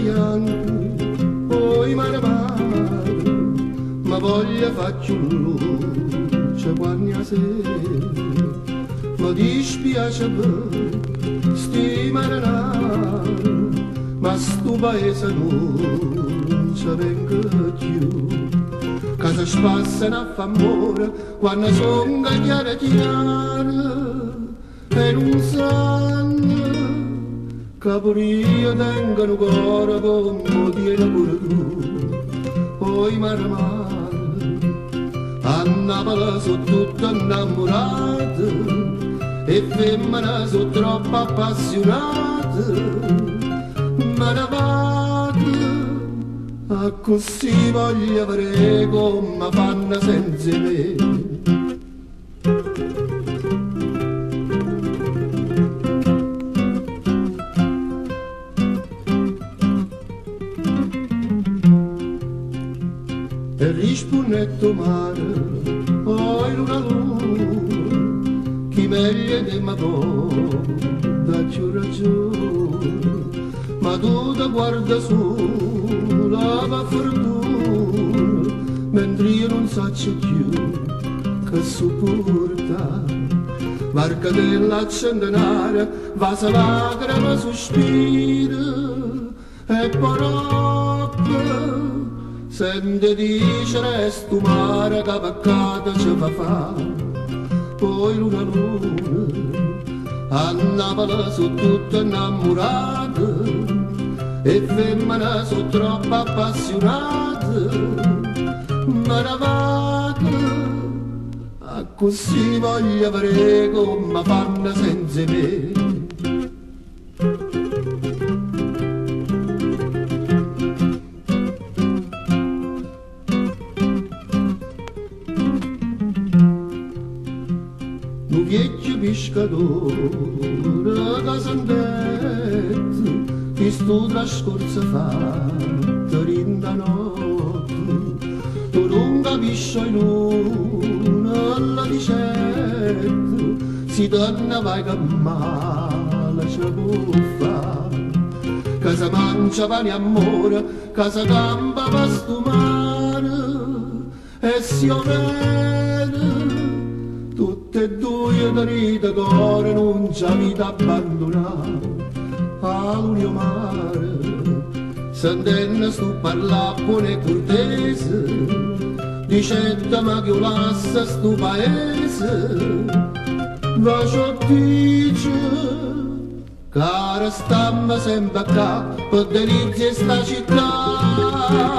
bianchi, poi mare mare, ma voglia faccio luce quando sera, mi dispiace per sti marinare, ma sto paese non ci vengo più, che si spassano a famore quando sono chiare e non sanno che pure io tengo un cuore come tieni pure tu. Poi mare mare, a Napoli sono tutte innamorate e femmine sono troppo appassionate, ma ne vado a così voglio avere come fanno senza me. E rispondetto mare, poi luna luna, chi meglio di me può, da più ragione, ma tu ti guarda su, la fortuna, mentre io non saccio più che supporta, varca della centenaria, va se lacrima sospira, e parole, sente dice resto mare che peccato ci fa, poi luna luna, a Napoli sono tutte innamorate e femmine sono troppo appassionate, ma ne vado a così voglio avere come fanno senza me. Un vecchio pescatore che s'è detto che sto trascorso fatto in da notte, tu non capisci l'una alla ricetta, si torna vai che male ci può fare, che si mangia pane e amore, che si campa per sto mare e si ovvede tutte e due darite cuore non c'è vita abbandonata all'unio mare, sentendo sto parlare buono e cortese, dicendo ma che lascia sto paese, ma ciò dice cara stamma sempre qua per delizie sta città.